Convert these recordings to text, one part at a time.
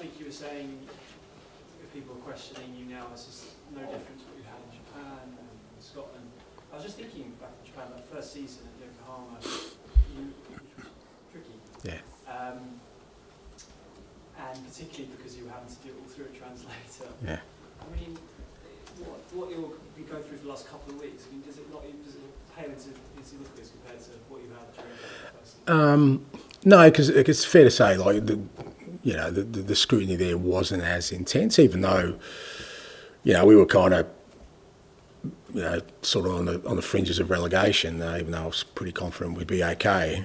week you were saying if people are questioning you now, it's just no different to what you had in Japan and Scotland. I was just thinking back in Japan, that first season at Yokohama, which was tricky. Yeah. And particularly because you were having to do it all through a translator. Yeah. I mean, what you've been going through for the last couple of weeks, I mean, does it pale into liquids compared to what you had during the first season? No, because it's fair to say, like, the scrutiny there wasn't as intense, even though, we were kind of, sort of on the fringes of relegation, even though I was pretty confident we'd be okay.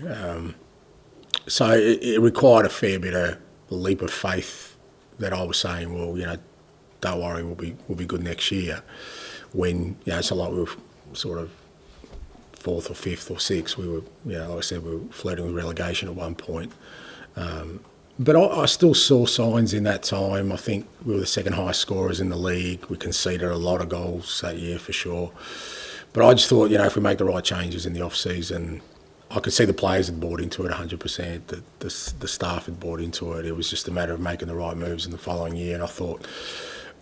So it required a fair bit of leap of faith that I was saying, well, don't worry, we'll be good next year. When, so like we were sort of fourth or fifth or sixth, we were, like I said, we were flirting with relegation at one point. But I still saw signs in that time. I think we were the second highest scorers in the league. We conceded a lot of goals that year for sure. But I just thought, if we make the right changes in the off-season, I could see the players had bought into it 100%. The staff had bought into it. It was just a matter of making the right moves in the following year. And I thought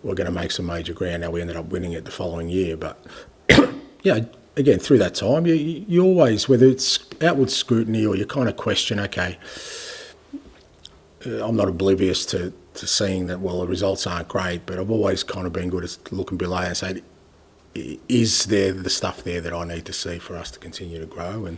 we're going to make some major ground. Now we ended up winning it the following year. But, again, through that time, you always, whether it's outward scrutiny or you kind of question, okay, I'm not oblivious to seeing that, well, the results aren't great, but I've always kind of been good at looking below and saying, is there the stuff there that I need to see for us to continue to grow? And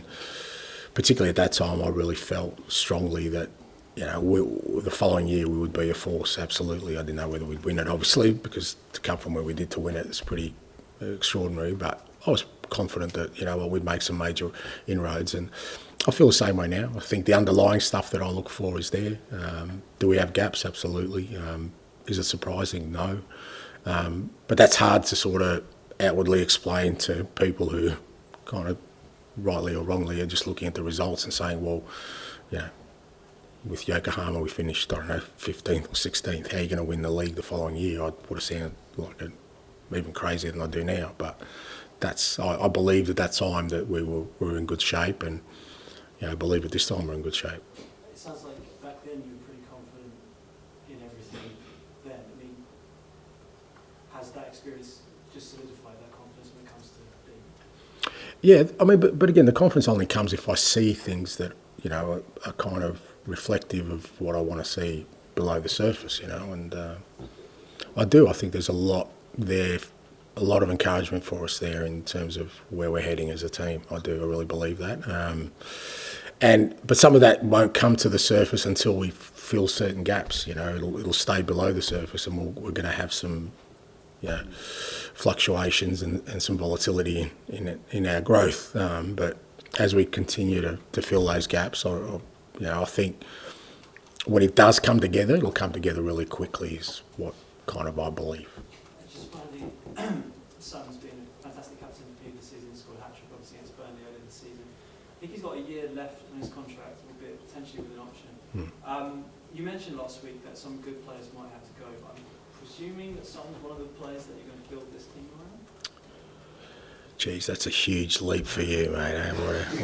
particularly at that time, I really felt strongly that, the following year we would be a force, absolutely. I didn't know whether we'd win it, obviously, because to come from where we did to win it is pretty extraordinary, but I was confident that, we'd make some major inroads, and I feel the same way now. I think the underlying stuff that I look for is there. Do we have gaps? Absolutely. Is it surprising? No. But that's hard to sort of outwardly explain to people who kind of rightly or wrongly are just looking at the results and saying, well, with Yokohama we finished, 15th or 16th. How are you going to win the league the following year? I would have sounded like even crazier than I do now. But I believed at that time that we were in good shape, and I believe at this time we're in good shape. It sounds like back then you were pretty confident in everything then. I mean, has that experience just solidified that confidence when it comes to being? Yeah, I mean, but again, the confidence only comes if I see things that, are kind of reflective of what I want to see below the surface, and I do. I think there's a lot there, a lot of encouragement for us there in terms of where we're heading as a team. I really believe that. But some of that won't come to the surface until we fill certain gaps. It'll stay below the surface, and we're going to have some, fluctuations and some volatility in our growth. But as we continue to fill those gaps, I think when it does come together, it'll come together really quickly. Is what kind of I believe. Just finally, Son's been a fantastic captain for you this season. He scored a hat-trick obviously against Burnley earlier this season. I think he's got a year left on his contract, albeit potentially with an option. You mentioned last week that some good players might have to go. I'm presuming that Son's one of the players that you're going to build this team around? Geez, that's a huge leap for you, mate.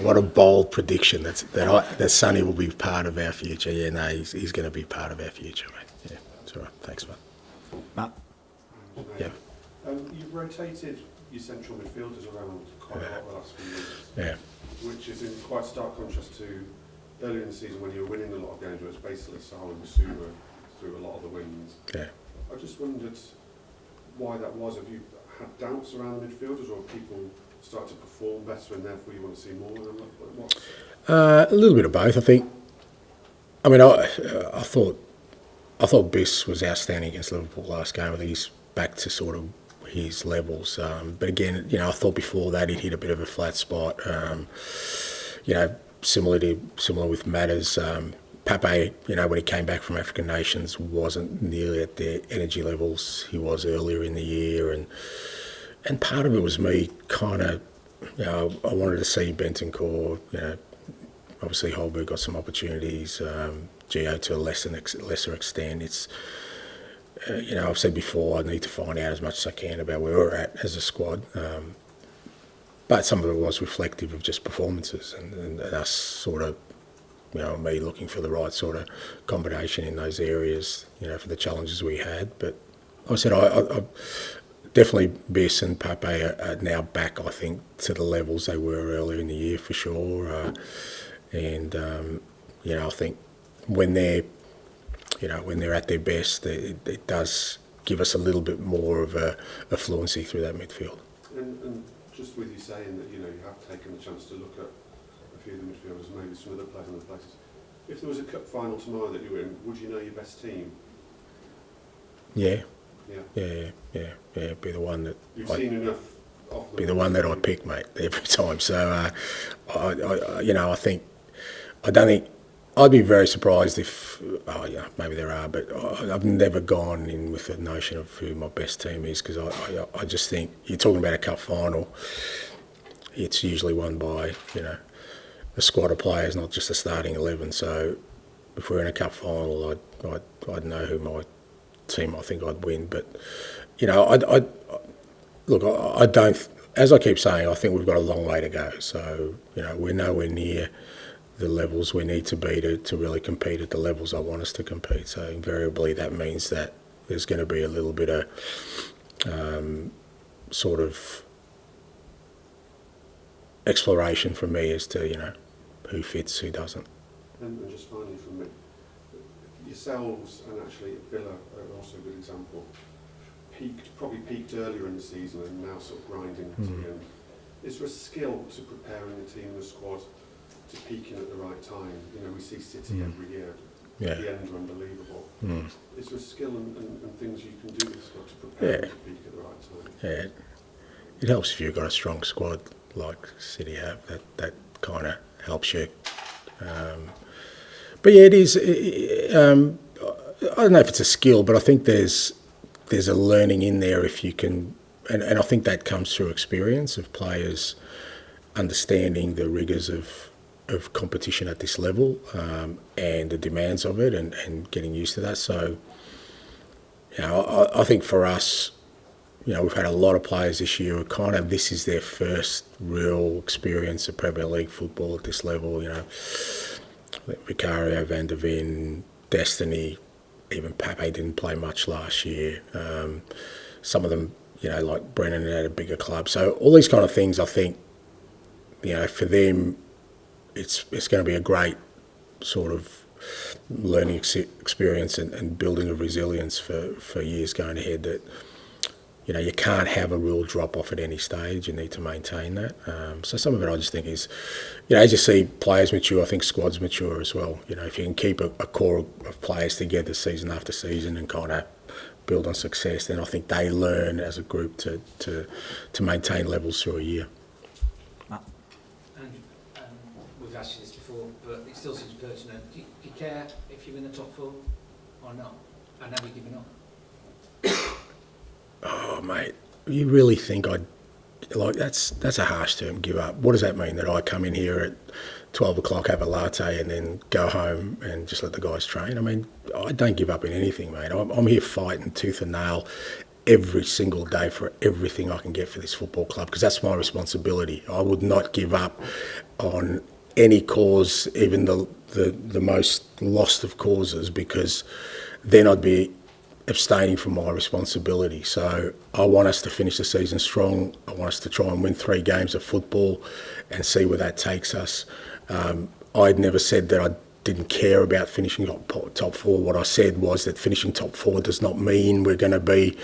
What a bold prediction that Sonny will be part of our future. Yeah, no, he's going to be part of our future, mate. Yeah, that's all right. Thanks, man. Matt? Yeah. You've rotated your central midfielders around quite a lot the last few years. Yeah. Which is in quite stark contrast to earlier in the season when you were winning a lot of games where it's basically Sahal and Basuma through a lot of the wins. Yeah. I just wondered why that was. Have you had doubts around the midfielders, or have people start to perform better and therefore you want to see more of them? A little bit of both, I think. I mean, I thought Biss was outstanding against Liverpool last game. I think he's back to sort of his levels. But again, I thought before that he'd hit a bit of a flat spot. Similar with Matters. Pape, when he came back from African Nations, wasn't nearly at the energy levels he was earlier in the year, and part of it was me kind of, I wanted to see Bentancur. Obviously Holberg got some opportunities. Gio to a lesser extent. It's, I've said before, I need to find out as much as I can about where we're at as a squad. But some of it was reflective of just performances and us sort of me looking for the right sort of combination in those areas, for the challenges we had. But like I said, I definitely Biss and Pape are now back, I think, to the levels they were earlier in the year for sure. I think when they're at their best, it does give us a little bit more of a fluency through that midfield. And just with you saying that, you have taken the chance to look at a few of the midfielders, maybe some other players in other places. If there was a cup final tomorrow that you were in, would you know your best team? Yeah. Yeah. Be the one that you've seen enough. Be the one that I pick, mate, every time. So I don't think I'd be very surprised if maybe there are, but I've never gone in with the notion of who my best team is, because I just think you're talking about a cup final. It's usually won by a squad of players, not just a starting 11. So if we're in a cup final, I'd know who my team I think I'd win. But I don't. As I keep saying, I think we've got a long way to go. So we're nowhere near the levels we need to be to really compete at the levels I want us to compete. So invariably that means that there's going to be a little bit of sort of exploration from me as to who fits, who doesn't. And just finally from me, yourselves and actually Villa are also a good example. Probably peaked earlier in the season and now sort of grinding to the end. Is there a skill to preparing the team and the squad to peaking at the right time? We see City every year. Yeah. The end are unbelievable. Is there a skill and things you can do with the squad to prepare them to peak at the right time? Yeah. It helps if you've got a strong squad like City have. That kind of helps you. But yeah, it is. I don't know if it's a skill, but I think there's a learning in there if you can, and I think that comes through experience of players understanding the rigours of competition at this level and the demands of it and getting used to that. So, I think for us, we've had a lot of players this year who this is their first real experience of Premier League football at this level. Vicario, Van der Ven, Destiny, even Pape didn't play much last year. Some of them, like Brennan at a bigger club. So all these kind of things, I think, for them, it's going to be a great sort of learning experience and building of resilience for years going ahead. That you can't have a real drop off at any stage. You need to maintain that. So some of it I just think is, as you see players mature, I think squads mature as well. If you can keep a core of players together season after season and kind of build on success, then I think they learn as a group to maintain levels through a year. And we've asked you this before, but it still seems pertinent. Do you care if you're in the top four or not? And have you given up? Oh, mate, you really think that's a harsh term, give up. What does that mean? That I come in here at 12 o'clock, have a latte and then go home and just let the guys train? I mean, I don't give up in anything, mate. I'm here fighting tooth and nail every single day for everything I can get for this football club, because that's my responsibility. I would not give up on any cause, even the most lost of causes, because then I'd be abstaining from my responsibility. So I want us to finish the season strong. I want us to try and win 3 games of football and see where that takes us. I'd never said that I didn't care about finishing top 4. What I said was that finishing top 4 does not mean we're going to be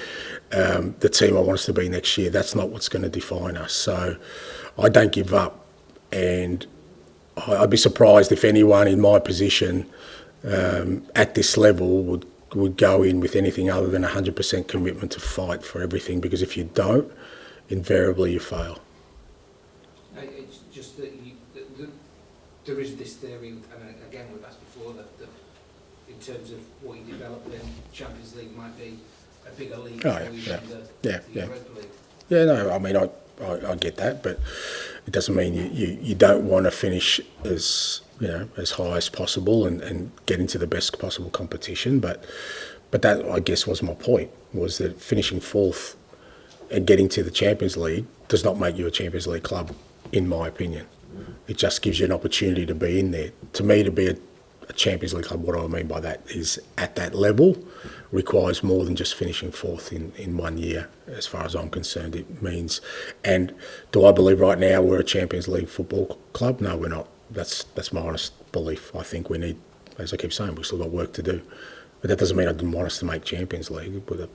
the team I want us to be next year. That's not what's going to define us. So I don't give up, and I'd be surprised if anyone in my position at this level would go in with anything other than 100% commitment to fight for everything, because if you don't, invariably you fail. It's just that there is this theory, and again we've asked before, that in terms of what you develop in Champions League might be a bigger league for you than the Europa League. Yeah, no, I mean, I get that, but it doesn't mean you don't want to finish as high as possible and get into the best possible competition. But that, I guess, was my point, was that finishing 4th and getting to the Champions League does not make you a Champions League club, in my opinion. It just gives you an opportunity to be in there. To me, to be a Champions League club, what I mean by that is at that level requires more than just finishing fourth in 1 year, as far as I'm concerned. It means, and do I believe right now we're a Champions League football club? No, we're not. That's my honest belief. I think we need, as I keep saying, we've still got work to do. But that doesn't mean I didn't want us to make Champions League. But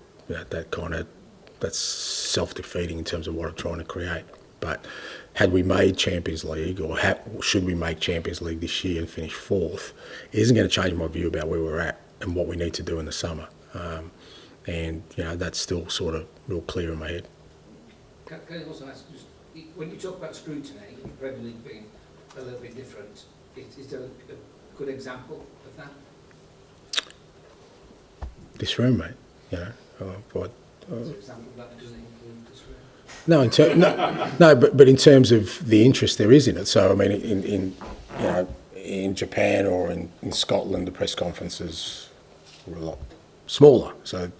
that's self-defeating in terms of what I'm trying to create. But had we made Champions League, or should we make Champions League this year and finish fourth, it isn't going to change my view about where we're at and what we need to do in the summer. And that's still sort of real clear in my head. Can I also ask, just, when you talk about scrutiny, the Premier League being a little bit different, is there a good example of that? This room, mate. What's an example of that? Doesn't include this room? No, but in terms of the interest there is in it. So I mean, in Japan or in Scotland, the press conferences were a lot smaller. So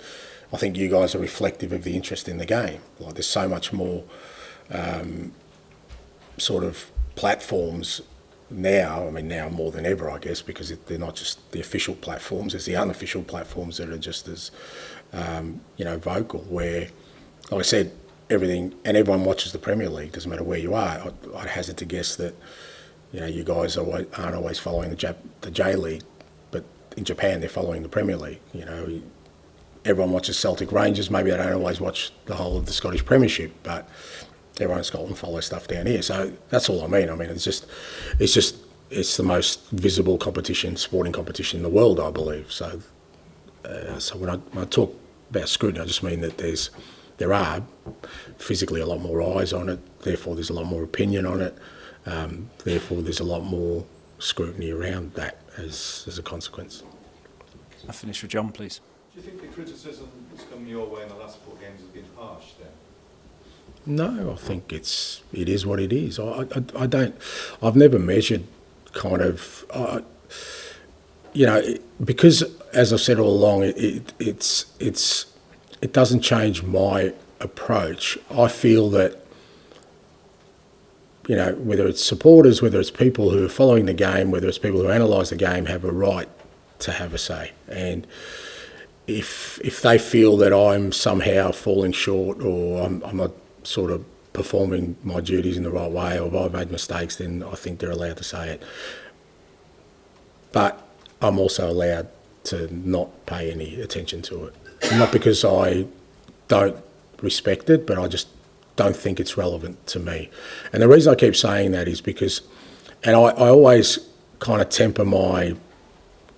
I think you guys are reflective of the interest in the game. Like there's so much more sort of platforms now. I mean, now more than ever, I guess, because they're not just the official platforms. It's the unofficial platforms that are just as vocal. Where, like I said, everyone watches the Premier League. Doesn't matter where you are. I'd hazard to guess that you guys aren't always following the J League, but in Japan they're following the Premier League. Everyone watches Celtic Rangers. Maybe they don't always watch the whole of the Scottish Premiership, but everyone in Scotland follows stuff down here. So that's all I mean. I mean, it's the most visible sporting competition in the world, I believe. So when I talk about scrutiny, I just mean that there are physically a lot more eyes on it, therefore there's a lot more opinion on it, therefore there's a lot more scrutiny around that as a consequence. I'll finish with John, please. Do you think the criticism that's come your way in the last 4 games has been harsh then? No, I think it is what it is. I've never measured kind of, because as I've said all along, it doesn't change my approach. I feel that, whether it's supporters, whether it's people who are following the game, whether it's people who analyse the game, have a right to have a say. And if they feel that I'm somehow falling short or I'm not sort of performing my duties in the right way, or if I've made mistakes, then I think they're allowed to say it. But I'm also allowed to not pay any attention to it. Not because I don't respect it, but I just don't think it's relevant to me. And the reason I keep saying that is because, and I always kind of temper my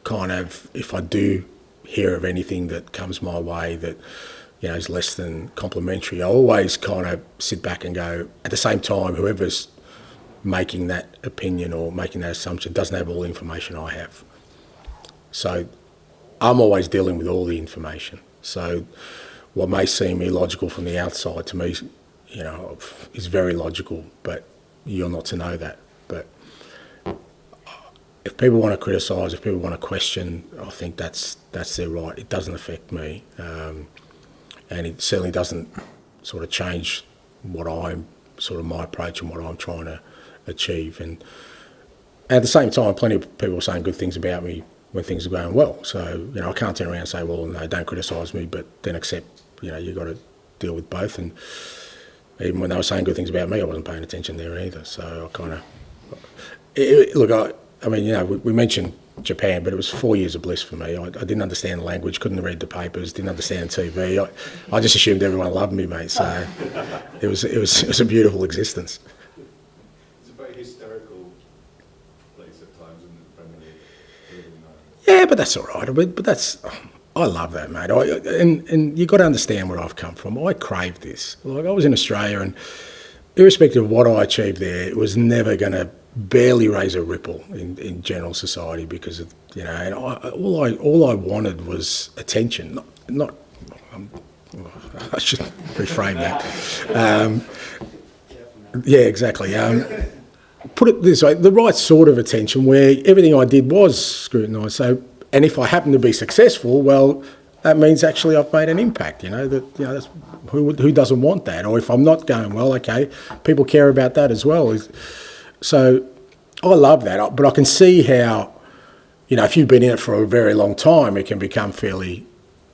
if I do hear of anything that comes my way that is less than complimentary, I always kind of sit back and go, at the same time, whoever's making that opinion or making that assumption doesn't have all the information I have. So I'm always dealing with all the information. So what may seem illogical from the outside to me, is very logical, but you're not to know that. But if people want to criticise, if people want to question, I think that's their right. It doesn't affect me, and it certainly doesn't sort of change what I'm sort of my approach and what I'm trying to achieve. And at the same time, plenty of people are saying good things about me when things are going well. So I can't turn around and say, well, no, don't criticise me, but then accept you've got to deal with both. And even when they were saying good things about me, I wasn't paying attention there either. So I kind of I mean, we mentioned Japan, but it was 4 years of bliss for me. I didn't understand the language, couldn't read the papers, didn't understand TV. I just assumed everyone loved me, mate. So it was a beautiful existence. It's a very hysterical place at times in the Premier League. Yeah, but that's all right. I love that, mate. And you've got to understand where I've come from. I craved this. Like, I was in Australia, and irrespective of what I achieved there, it was never going to barely raise a ripple in general society because of, and all I wanted was attention. I should reframe that. Yeah, exactly. Put it this way, the right sort of attention where everything I did was scrutinised. So, and if I happen to be successful, well, that means actually I've made an impact. That's, who doesn't want that? Or if I'm not going well, okay, people care about that as well. So I love that, but I can see how, you know, if you've been in it for a very long time, it can become fairly,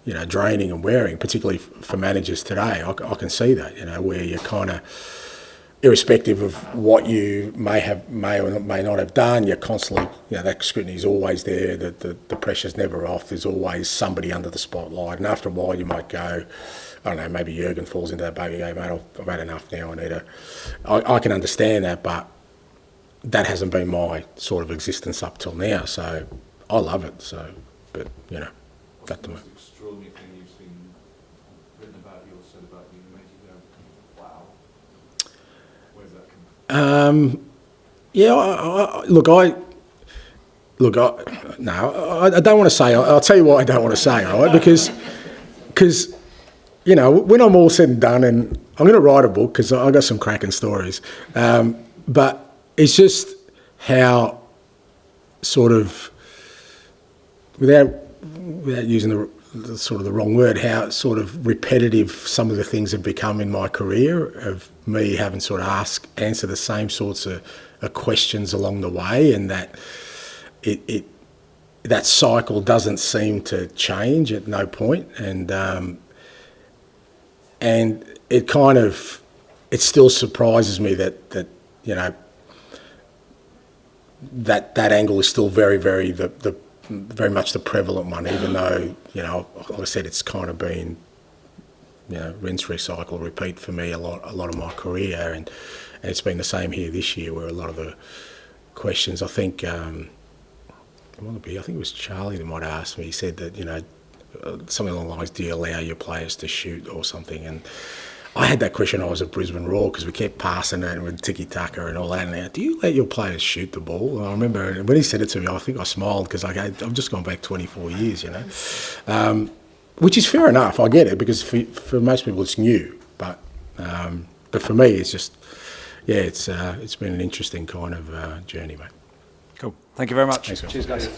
you know, draining and wearing, particularly for managers today. I can see that, you know, where you're kind of, irrespective of what you may or may not have done, you're constantly, you know, that scrutiny is always there, the pressure's never off, there's always somebody under the spotlight, and after a while you might go, I don't know, maybe Jurgen falls into that baby, hey mate, I've had enough now, I can understand that, but that hasn't been my sort of existence up till now, so I love it, so, but, you know, What's the most extraordinary thing you've seen written about you or said about you that made you go, wow? Where's that come from? Yeah, I don't want to say. I'll tell you what I don't want to say, right? Because, you know, when I'm all said and done, and I'm going to write a book because I've got some cracking stories, but it's just how sort of, without using the sort of the wrong word, how sort of repetitive some of the things have become in my career of me having sort of answer the same sorts of questions along the way, and that that cycle doesn't seem to change at no point, and it kind of, it still surprises me that you know, that angle is still very very much the prevalent one, even though, you know, like I said, it's kind of been, you know, rinse, recycle, repeat for me a lot of my career, and it's been the same here this year, where a lot of the questions, I think, I think it was Charlie that might have asked me, he said that, you know, something along the lines, do you allow your players to shoot or something, and I had that question when I was at Brisbane Roar, because we kept passing it with tiki-taka and all that. And do you let your players shoot the ball? And I remember when he said it to me, I think I smiled, because I've just gone back 24 years, you know. Which is fair enough, I get it, because for most people it's new. But for me, it's just, yeah, it's been an interesting kind of journey, mate. Cool. Thank you very much. Thanks, guys. Cheers, guys.